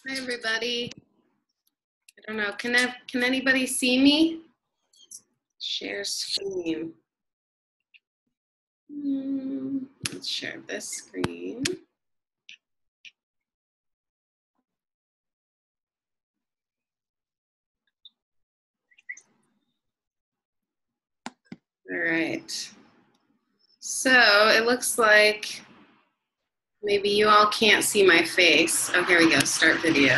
Hi, everybody. I don't know. Can anybody see me? Share screen. Let's share this screen. All right. So it looks like maybe you all can't see my face. Oh, here we go. Start video.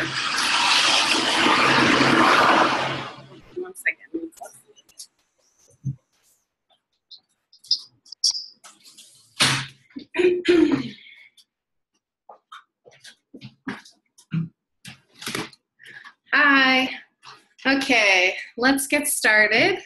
One second. Hi. Okay, let's get started.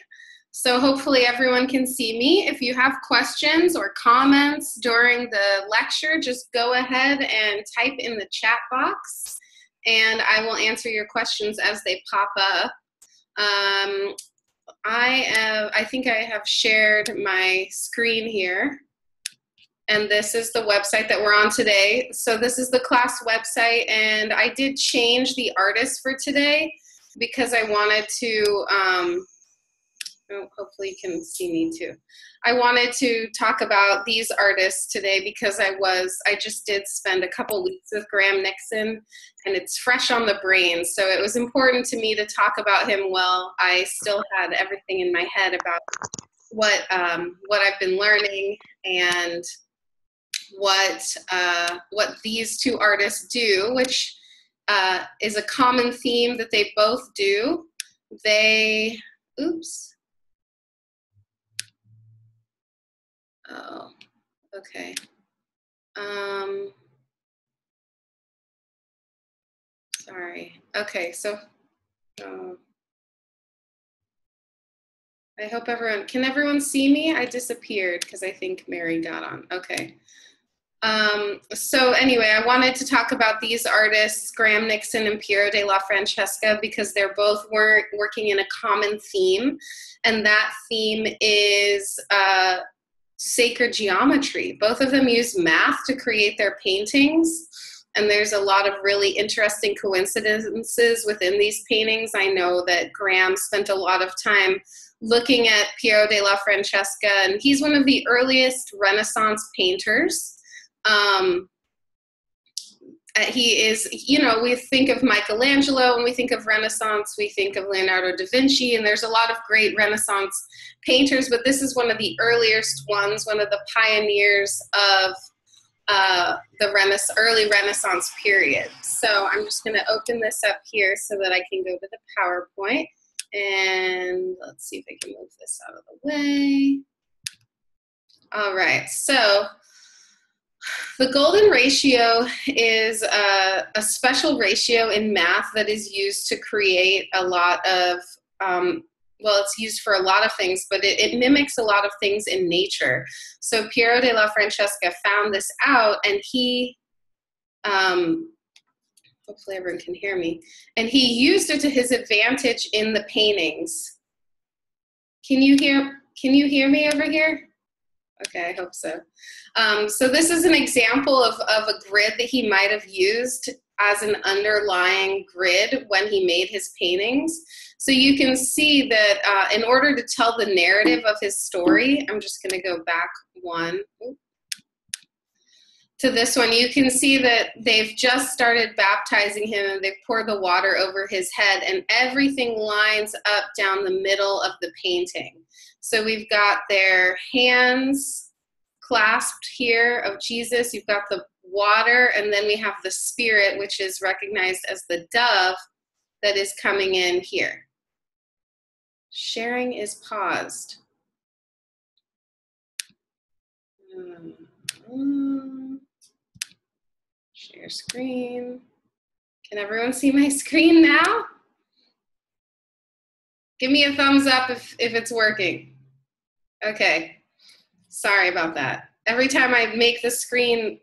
So hopefully everyone can see me. If you have questions or comments during the lecture, just go ahead and type in the chat box and I will answer your questions as they pop up. I think I have shared my screen here. And this is the website that we're on today. So this is the class website, and I did change the artist for today because I wanted to, hopefully you can see me too. I wanted to talk about these artists today because I just did spend a couple weeks with Graham Nickson, and it's fresh on the brain. So it was important to me to talk about him while I still had everything in my head about what I've been learning and what these two artists do, which is a common theme that they both do. Oh, okay. Sorry. Okay, so I hope can everyone see me? I disappeared because I think Mary got on. Okay. So anyway, I wanted to talk about these artists, Graham Nickson and Piero Della Francesca, because they're both working in a common theme, and that theme is sacred geometry. Both of them use math to create their paintings, and there's a lot of really interesting coincidences within these paintings. I know that Graham spent a lot of time looking at Piero Della Francesca, and he's one of the earliest Renaissance painters. He is, we think of Michelangelo when we think of Renaissance, we think of Leonardo da Vinci, and there's a lot of great Renaissance painters, but this is one of the earliest ones, one of the pioneers of the early Renaissance period. So I'm just going to open this up here so that I can go to the PowerPoint, and let's see if I can move this out of the way. All right, so the golden ratio is a special ratio in math that is used to create a lot of, it's used for a lot of things, but it mimics a lot of things in nature. So Piero Della Francesca found this out, and he, hopefully everyone can hear me, and he used it to his advantage in the paintings. Can you hear me over here? Okay, I hope so. So this is an example of a grid that he might have used as an underlying grid when he made his paintings. So you can see that in order to tell the narrative of his story, I'm just going to go back one to this one. You can see that they've just started baptizing him, and they've poured the water over his head, and everything lines up down the middle of the painting. So we've got their hands clasped here of Jesus. You've got the water, and then we have the Spirit, which is recognized as the dove that is coming in here. Sharing is paused. Share screen. Can everyone see my screen now? Give me a thumbs up if it's working. Okay, sorry about that. Every time I make the screen,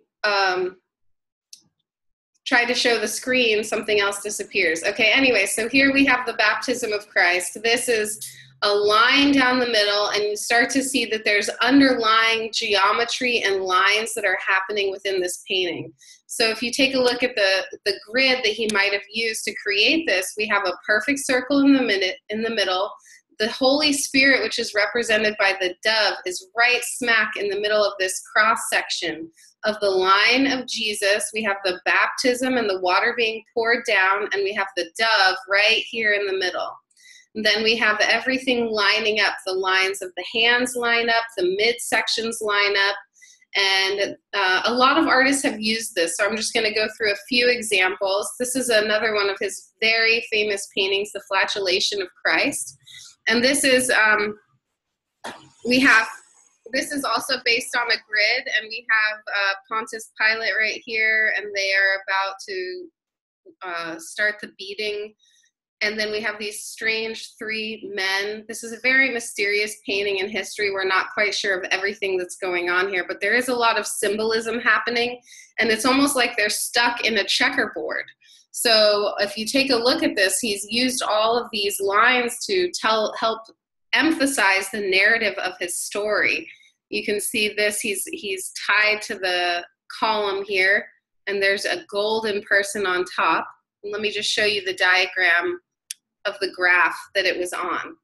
try to show the screen, something else disappears. Okay, anyway, so here we have the baptism of Christ. This is a line down the middle, and you start to see that there's underlying geometry and lines that are happening within this painting. So if you take a look at the grid that he might have used to create this, we have a perfect circle in the middle. The Holy Spirit, which is represented by the dove, is right smack in the middle of this cross section of the line of Jesus. We have the baptism and the water being poured down, and we have the dove right here in the middle. And then we have everything lining up. The lines of the hands line up, the midsections line up, and a lot of artists have used this. So I'm just going to go through a few examples. This is another one of his very famous paintings, The Flagellation of Christ. And this is, this is also based on a grid, and we have Pontius Pilate right here, and they are about to start the beating. And then we have these strange three men. This is a very mysterious painting in history. We're not quite sure of everything that's going on here, but there is a lot of symbolism happening, and it's almost like they're stuck in a checkerboard. So if you take a look at this, he's used all of these lines to help emphasize the narrative of his story. You can see this, he's tied to the column here, and there's a golden person on top. And let me just show you the diagram of the graph that it was on.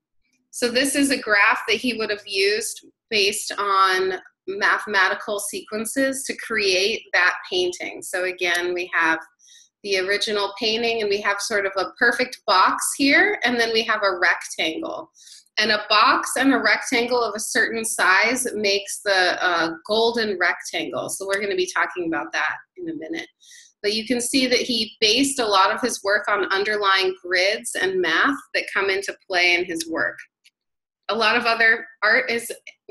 So this is a graph that he would have used based on mathematical sequences to create that painting. So again, we have the original painting, and we have sort of a perfect box here, and then we have a rectangle. And a box and a rectangle of a certain size makes the golden rectangle. So we're going to be talking about that in a minute. But you can see that he based a lot of his work on underlying grids and math that come into play in his work. A lot of other art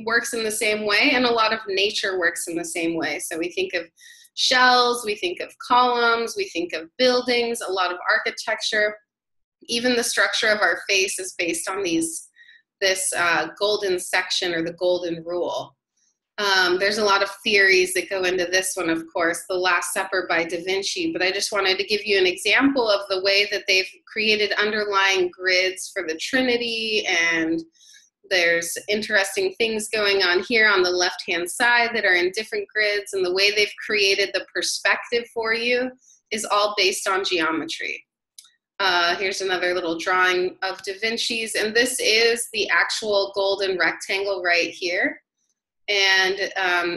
works in the same way, and a lot of nature works in the same way. So we think of shells, we think of columns, we think of buildings, a lot of architecture. Even the structure of our face is based on this golden section, or the golden rule. There's a lot of theories that go into this one, of course, The Last Supper by Da Vinci, but I just wanted to give you an example of the way that they've created underlying grids for the Trinity, and there's interesting things going on here on the left-hand side that are in different grids, and the way they've created the perspective for you is all based on geometry. Here's another little drawing of Da Vinci's, and this is the actual golden rectangle right here. And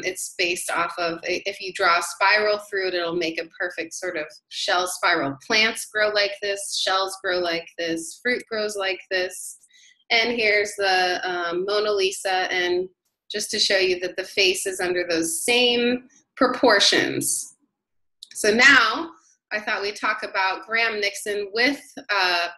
it's based off of, if you draw a spiral through it, it'll make a perfect sort of shell spiral. Plants grow like this, shells grow like this, fruit grows like this. And here's the Mona Lisa, and just to show you that the face is under those same proportions. So now I thought we'd talk about Graham Nickson with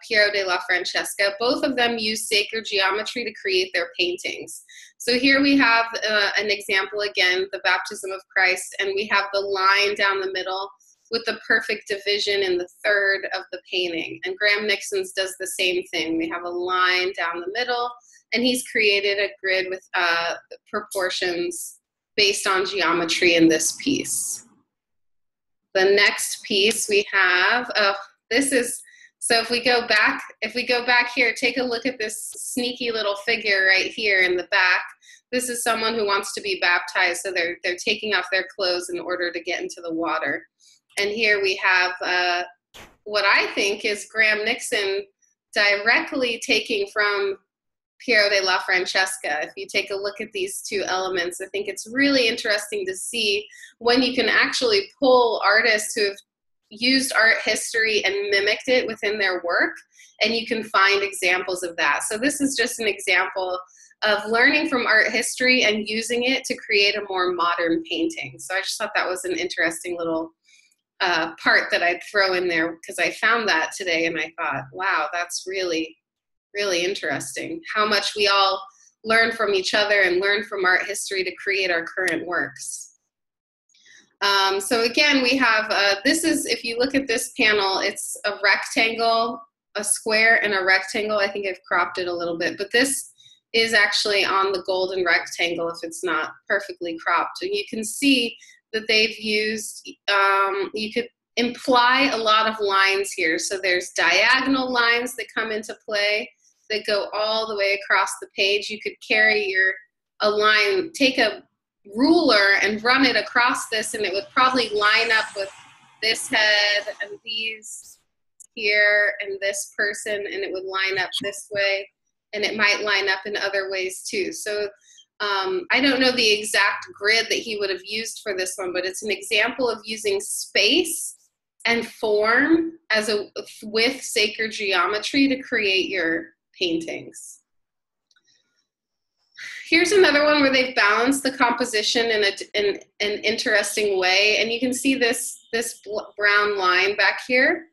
Piero Della Francesca. Both of them use sacred geometry to create their paintings. So here we have an example again, the baptism of Christ, and we have the line down the middle with the perfect division in the third of the painting. And Graham Nickson's does the same thing. We have a line down the middle, and he's created a grid with proportions based on geometry in this piece. The next piece we have, this is, so if we go back here, take a look at this sneaky little figure right here in the back. This is someone who wants to be baptized, so they're taking off their clothes in order to get into the water. And here we have what I think is Graham Nickson directly taking from Piero Della Francesca. If you take a look at these two elements, I think it's really interesting to see when you can actually pull artists who have used art history and mimicked it within their work, and you can find examples of that. So this is just an example of learning from art history and using it to create a more modern painting. So I just thought that was an interesting little part that I'd throw in there, because I found that today and I thought, wow, that's really, really interesting how much we all learn from each other and learn from art history to create our current works. So again, we have, this is, if you look at this panel, it's a rectangle, a square, and a rectangle. I think I've cropped it a little bit, but this is actually on the golden rectangle if it's not perfectly cropped. And you can see that they've used, you could imply a lot of lines here. So there's diagonal lines that come into play. that go all the way across the page. You could carry a line, take a ruler and run it across this, and it would probably line up with this head and these here and this person, and it would line up this way, and it might line up in other ways too. So I don't know the exact grid that he would have used for this one, but it's an example of using space and form with sacred geometry to create your paintings. Here's another one where they've balanced the composition in an interesting way, and you can see this brown line back here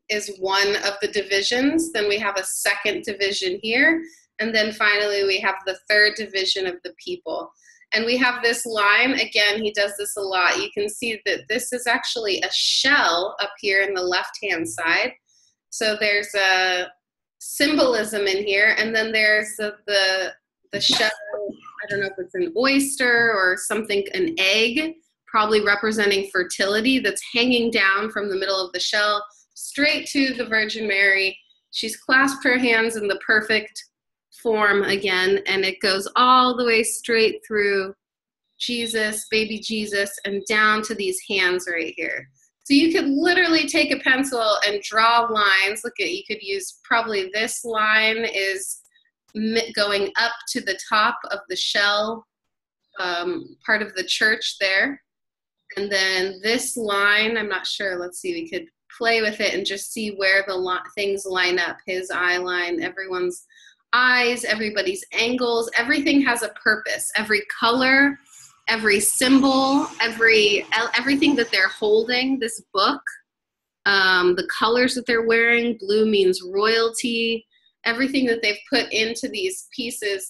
is one of the divisions. Then we have a second division here, and then finally we have the third division of the people. And we have this line, again, he does this a lot. You can see that this is actually a shell up here in the left-hand side. So there's a symbolism in here, and then there's the shell, I don't know if it's an oyster or something, an egg, probably representing fertility, that's hanging down from the middle of the shell straight to the Virgin Mary. She's clasped her hands in the perfect form again, and it goes all the way straight through Jesus, baby Jesus, and down to these hands right here. So you could literally take a pencil and draw lines. Look at, you could use probably this line is going up to the top of the shell part of the church there. And then this line, I'm not sure, let's see, we could play with it and just see where the things line up. His eye line, everyone's eyes, everybody's angles, everything has a purpose. Every color, every symbol, everything that they're holding, this book, the colors that they're wearing, blue means royalty. Everything that they've put into these pieces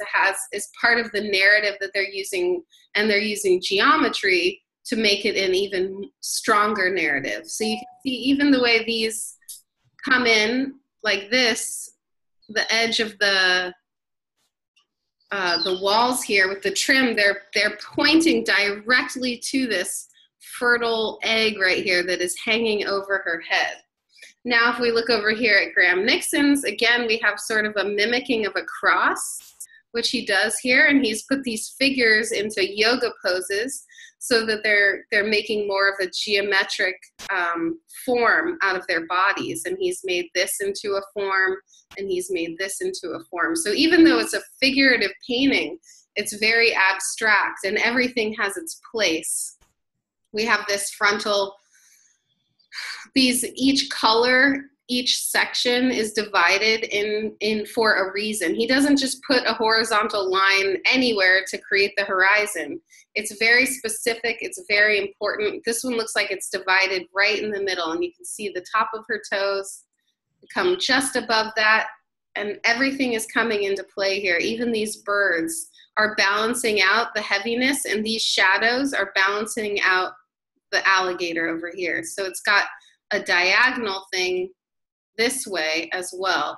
is part of the narrative that they're using, and they're using geometry to make it an even stronger narrative. So you can see even the way these come in like this, the edge of the walls here with the trim, they're pointing directly to this fertile egg right here that is hanging over her head. Now, if we look over here at Graham Nickson's, again, we have sort of a mimicking of a cross, which he does here, and he's put these figures into yoga poses so that they're making more of a geometric form out of their bodies, and he's made this into a form, and he's made this into a form. So even though it's a figurative painting, it's very abstract, and everything has its place. We have this frontal, each color, each section is divided in for a reason. He doesn't just put a horizontal line anywhere to create the horizon. It's very specific, it's very important. This one looks like it's divided right in the middle, and you can see the top of her toes come just above that, and everything is coming into play here. Even these birds are balancing out the heaviness, and these shadows are balancing out the alligator over here. So it's got a diagonal thing this way as well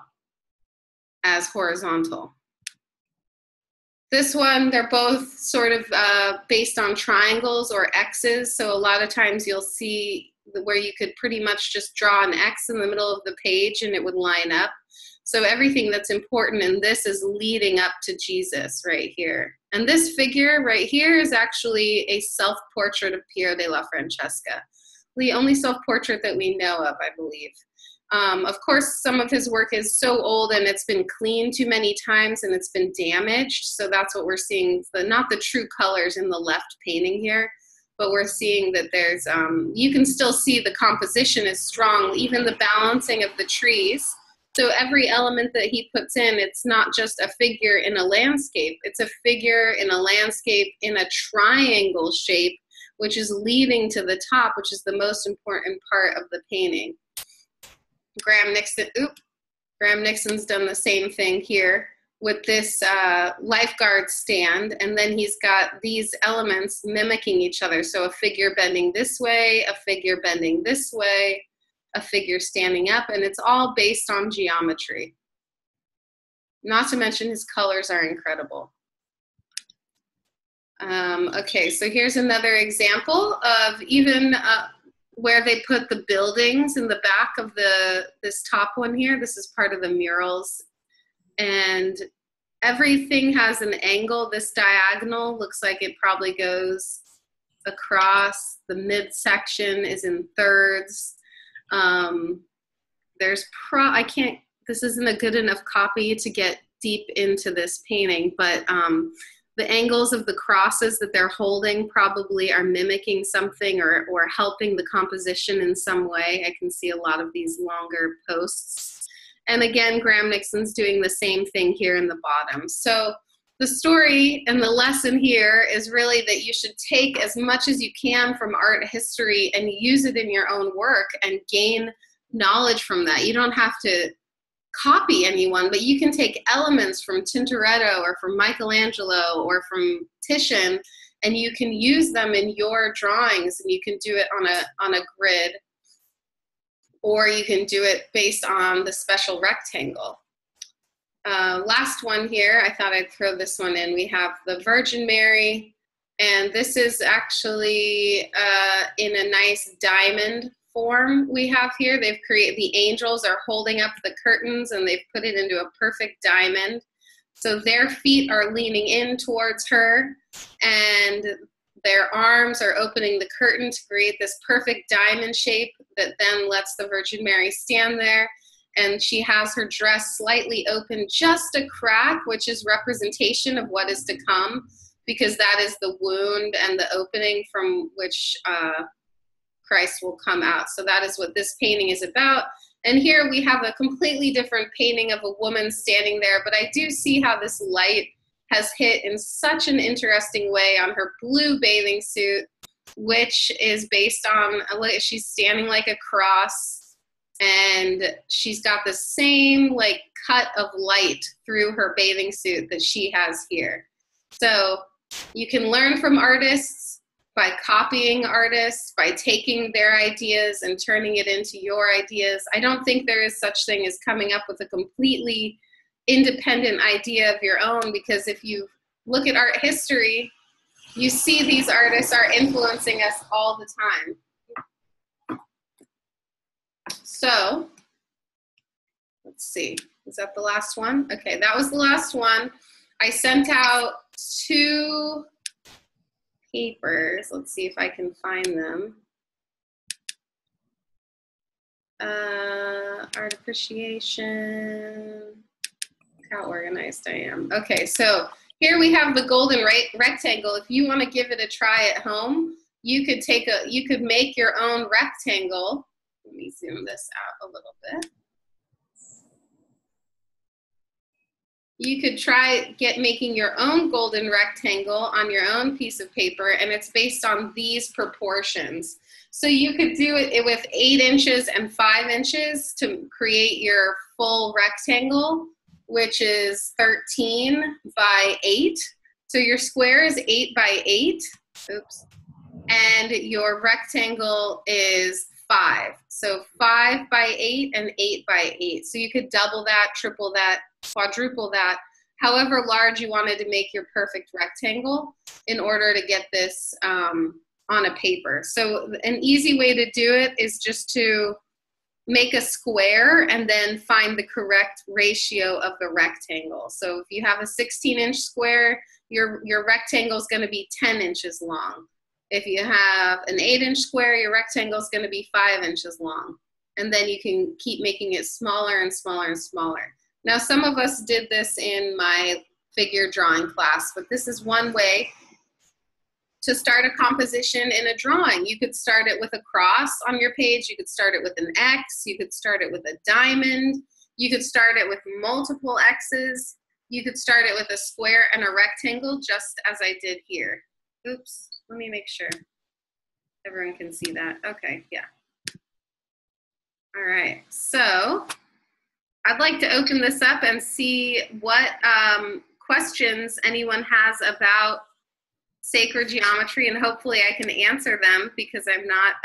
as horizontal. This one, they're both sort of based on triangles or X's. So a lot of times you'll see where you could pretty much just draw an X in the middle of the page and it would line up. So everything that's important in this is leading up to Jesus right here. And this figure right here is actually a self-portrait of Piero Della Francesca, the only self-portrait that we know of, I believe. Of course, some of his work is so old and it's been cleaned too many times and it's been damaged. So that's what we're seeing, not the true colors in the left painting here, but we're seeing that there's, you can still see the composition is strong, even the balancing of the trees. So every element that he puts in, it's not just a figure in a landscape, it's a figure in a landscape in a triangle shape, which is leading to the top, which is the most important part of the painting. Graham Nickson's done the same thing here with this lifeguard stand, and then he's got these elements mimicking each other. So a figure bending this way, a figure bending this way, a figure standing up, and it's all based on geometry. Not to mention his colors are incredible. Okay, so here's another example of even where they put the buildings in the back of this top one here. This is part of the murals And everything has an angle. This diagonal looks like it probably goes across. The midsection is in thirds. This isn't a good enough copy to get deep into this painting, but the angles of the crosses that they're holding probably are mimicking something or helping the composition in some way. I can see a lot of these longer posts. And again, Graham Nickson's doing the same thing here in the bottom. So the story and the lesson here is really that you should take as much as you can from art history and use it in your own work and gain knowledge from that. You don't have to copy anyone, but you can take elements from Tintoretto or from Michelangelo or from Titian, and you can use them in your drawings, and you can do it on a grid, or you can do it based on the special rectangle. Last one here, I thought I'd throw this one in. We have the Virgin Mary, and this is actually in a nice diamond form we have here. They've created, the angels are holding up the curtains and they've put it into a perfect diamond. So their feet are leaning in towards her and their arms are opening the curtain to create this perfect diamond shape that then lets the Virgin Mary stand there. And she has her dress slightly open, just a crack, which is representation of what is to come, because that is the wound and the opening from which Christ will come out. So that is what this painting is about. And here we have a completely different painting of a woman standing there, but I do see how this light has hit in such an interesting way on her blue bathing suit, which is based on, she's standing like a cross, and she's got the same like cut of light through her bathing suit that she has here. So you can learn from artists by copying artists, by taking their ideas and turning it into your ideas. I don't think there is such thing as coming up with a completely independent idea of your own, because if you look at art history, you see these artists are influencing us all the time. So, let's see, is that the last one? Okay, that was the last one. I sent out 2 papers. Let's see if I can find them. Art appreciation. Look how organized I am. Okay, so here we have the golden rectangle. If you want to give it a try at home, you could make your own rectangle. Let me zoom this out a little bit. You could try making your own golden rectangle on your own piece of paper, and it's based on these proportions. So you could do it with 8 inches and 5 inches to create your full rectangle, which is 13 by 8. So your square is 8 by 8, oops, and your rectangle is 5. So 5 by 8 and 8 by 8. So you could double that, triple that, quadruple that, however large you wanted to make your perfect rectangle in order to get this on a paper. So an easy way to do it is just to make a square and then find the correct ratio of the rectangle. So if you have a 16-inch square, your rectangle is going to be 10 inches long. If you have an 8-inch square, your rectangle is going to be 5 inches long. And then you can keep making it smaller and smaller and smaller. Now, some of us did this in my figure drawing class, but this is one way to start a composition in a drawing. You could start it with a cross on your page. You could start it with an X. You could start it with a diamond. You could start it with multiple X's. You could start it with a square and a rectangle, just as I did here. Oops, let me make sure everyone can see that. Okay, yeah. All right, so I'd like to open this up and see what questions anyone has about sacred geometry, and hopefully I can answer them, because I'm not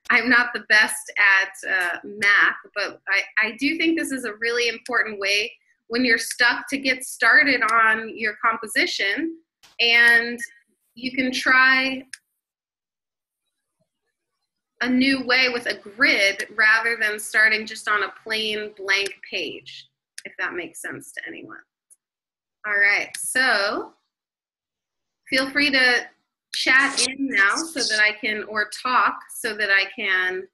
I'm not the best at math, but I do think this is a really important way when you're stuck to get started on your composition, and you can try a new way with a grid rather than starting just on a plain blank page. if that makes sense to anyone. All right, so feel free to chat in now so that I can, or talk so that I can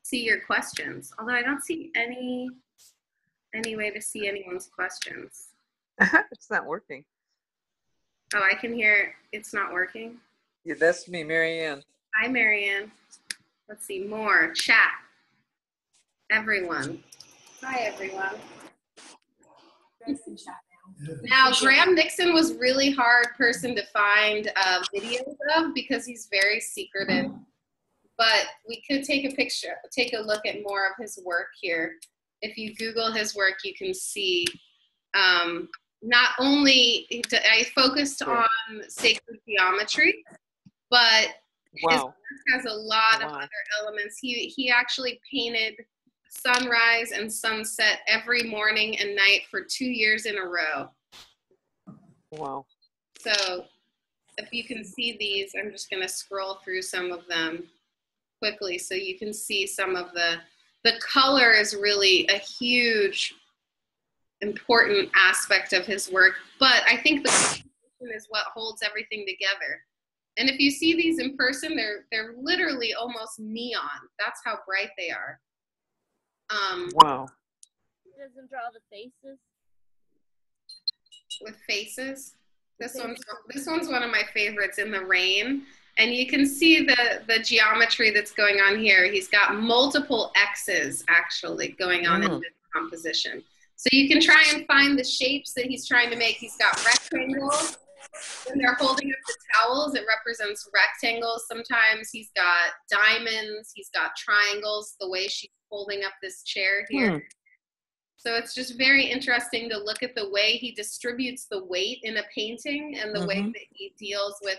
see your questions. Although I don't see any way to see anyone's questions. It's not working. Oh, I can hear it's not working. Yeah, that's me, Marianne. Hi, Marianne. Let's see, more chat. Everyone. Hi, everyone. Now, Graham Nickson was really hard person to find videos of because he's very secretive. But we could take a look at more of his work here. If you Google his work, you can see not only I focused on sacred geometry, but his work has a lot of other elements. He actually painted sunrise and sunset every morning and night for 2 years in a row. Wow. So if you can see these, I'm just going to scroll through some of them quickly so you can see some of the color is really a huge important aspect of his work, but I think the composition is what holds everything together. And if you see these in person, they're literally almost neon. That's how bright they are. Wow. He doesn't draw the faces. With faces. This one's one of my favorites, in the rain. And you can see the geometry that's going on here. He's got multiple X's actually going on in this composition. So you can try and find the shapes that he's trying to make. He's got rectangles. When they're holding up the towels, it represents rectangles. Sometimes he's got diamonds. He's got triangles, the way she's holding up this chair here. So it's just very interesting to look at the way he distributes the weight in a painting and the way that he deals with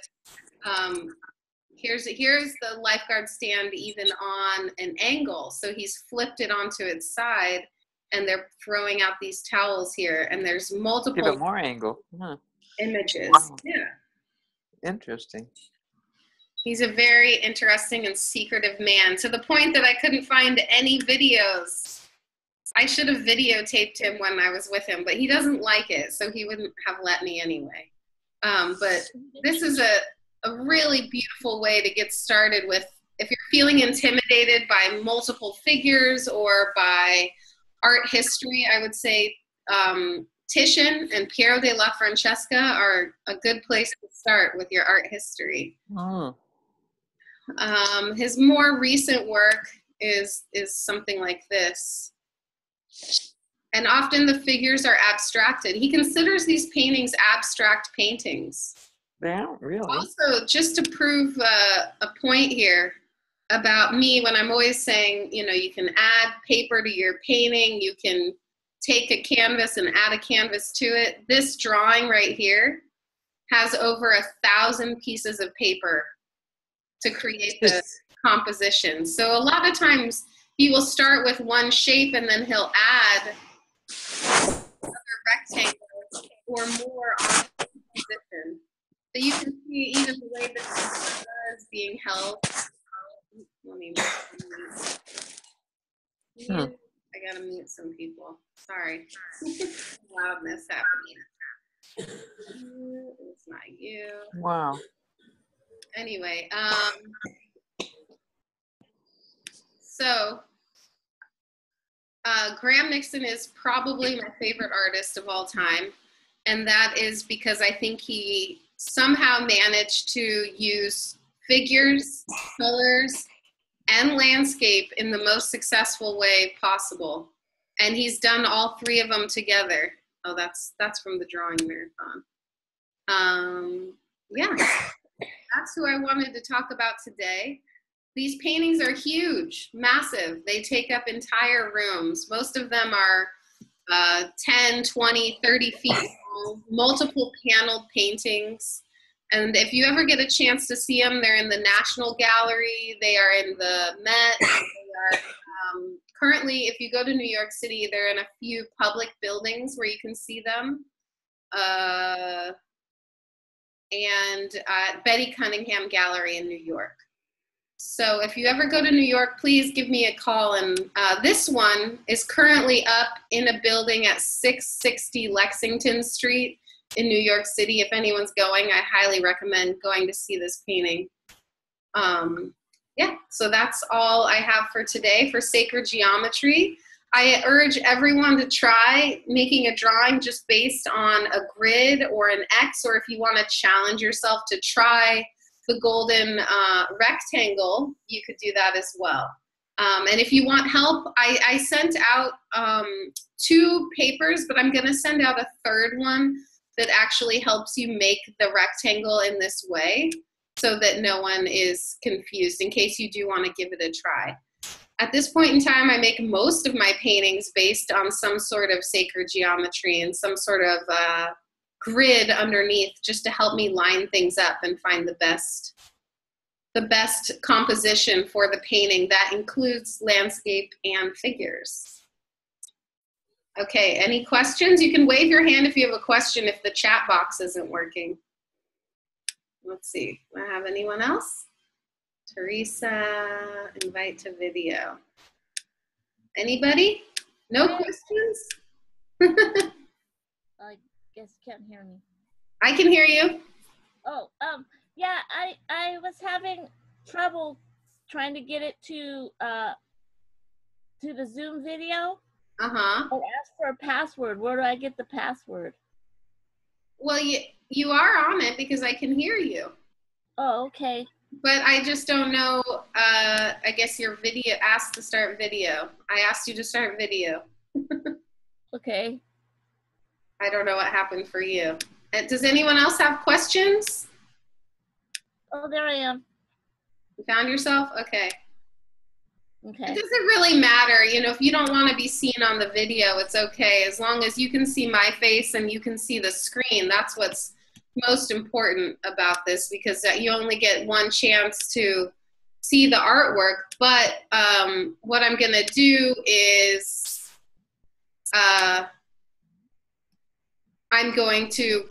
here's the lifeguard stand even on an angle. So he's flipped it onto its side and they're throwing out these towels here, and there's multiple Even more angle. images. Wow. Yeah. Interesting. He's a very interesting and secretive man, to the point that I couldn't find any videos. I should have videotaped him when I was with him, but he doesn't like it, so he wouldn't have let me anyway. But this is a really beautiful way to get started with, if you're feeling intimidated by multiple figures or by art history, I would say Titian and Piero Della Francesca are a good place to start with your art history. His more recent work is something like this. And often the figures are abstracted. He considers these paintings abstract paintings. Yeah, really? Also, just to prove a point here about me, when I'm always saying, you know, you can add paper to your painting, you can take a canvas and add a canvas to it. This drawing right here has over 1,000 pieces of paper to create the composition. So a lot of times he will start with one shape and then he'll add other rectangles or more on the composition. So you can see even the way that the is being held. Let me mute. I gotta mute some people. Sorry. Loudness happening. It's not you. Wow. Anyway, so Graham Nickson is probably my favorite artist of all time, and that is because I think he somehow managed to use figures, colors, and landscape in the most successful way possible. And he's done all three of them together. Oh, that's from the drawing marathon. Yeah, that's who I wanted to talk about today. These paintings are huge, massive. They take up entire rooms. Most of them are 10, 20, 30 feet long, multiple paneled paintings. And if you ever get a chance to see them, they're in the National Gallery, they are in the Met, they are currently, if you go to New York City, they're in a few public buildings where you can see them. And Betty Cunningham Gallery in New York. So if you ever go to New York, please give me a call. And this one is currently up in a building at 660 Lexington Street in New York City. If anyone's going, I highly recommend going to see this painting. Yeah, so that's all I have for today for sacred geometry. I urge everyone to try making a drawing just based on a grid or an X, or if you want to challenge yourself to try the golden rectangle, you could do that as well. And if you want help, I sent out 2 papers, but I'm going to send out a 3rd one that actually helps you make the rectangle in this way so that no one is confused in case you do want to give it a try. At this point in time, I make most of my paintings based on some sort of sacred geometry and some sort of grid underneath just to help me line things up and find the best composition for the painting that includes landscape and figures. Okay, any questions? You can wave your hand if you have a question if the chat box isn't working. Let's see, do I have anyone else? Teresa, invite to video. Anybody? No questions? I guess you can't hear me. I can hear you. Oh, yeah, I was having trouble trying to get it to the Zoom video. Uh-huh. I asked for a password. Where do I get the password? Well, you are on it because I can hear you. Oh, okay. But I just don't know, I guess your video, asked to start video. I asked you to start video. Okay. I don't know what happened for you. Does anyone else have questions? Oh, there I am. You found yourself? Okay. Okay. It doesn't really matter, you know, if you don't want to be seen on the video, it's okay. As long as you can see my face and you can see the screen, that's what's most important about this, because you only get one chance to see the artwork. But what I'm going to do is I'm going to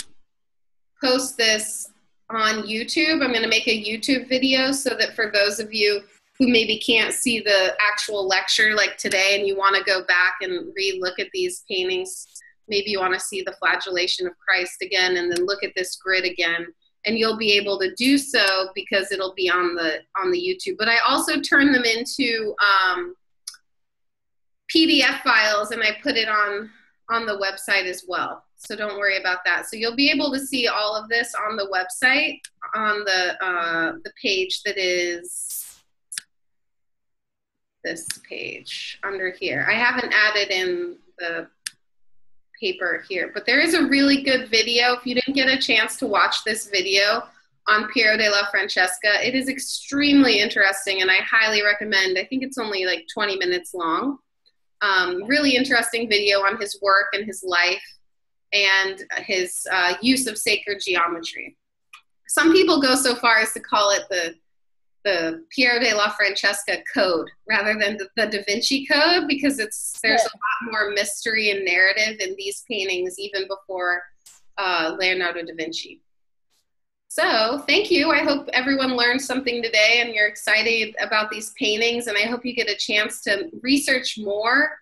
post this on YouTube. I'm going to make a YouTube video so that for those of you who maybe can't see the actual lecture like today and you want to go back and re-look at these paintings, maybe you want to see the flagellation of Christ again and then look at this grid again, and you'll be able to do so because it'll be on the YouTube. But I also turn them into PDF files, and I put it on the website as well. So don't worry about that. So you'll be able to see all of this on the website, on the page that is this page under here. I haven't added in the paper here, but there is a really good video. If you didn't get a chance to watch this video on Piero Della Francesca, it is extremely interesting and I highly recommend. I think it's only like 20 minutes long. Really interesting video on his work and his life and his use of sacred geometry. Some people go so far as to call it the Piero Della Francesca code rather than the Da Vinci code, because there's a lot more mystery and narrative in these paintings even before Leonardo da Vinci. So thank you. I hope everyone learned something today and you're excited about these paintings, and I hope you get a chance to research more.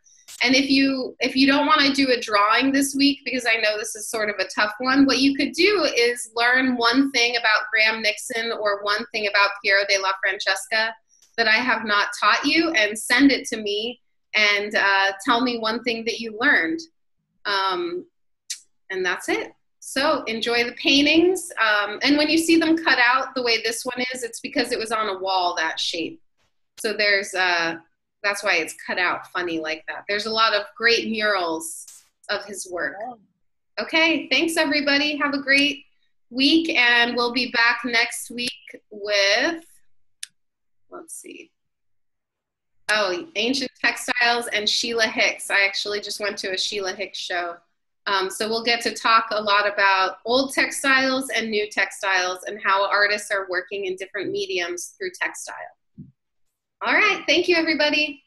And if you don't want to do a drawing this week, because I know this is sort of a tough one, what you could do is learn one thing about Graham Nickson or one thing about Piero Della Francesca that I have not taught you, and send it to me and tell me one thing that you learned. And that's it. So enjoy the paintings. And when you see them cut out the way this one is, it's because it was on a wall that shape. So there's that's why it's cut out funny like that. There's a lot of great murals of his work. Okay, thanks everybody. Have a great week, and we'll be back next week with, let's see. Oh, Ancient Textiles and Sheila Hicks. I actually just went to a Sheila Hicks show. So we'll get to talk a lot about old textiles and new textiles and how artists are working in different mediums through textile. All right. Thank you, everybody.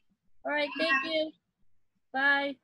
All right. Thank you. Bye.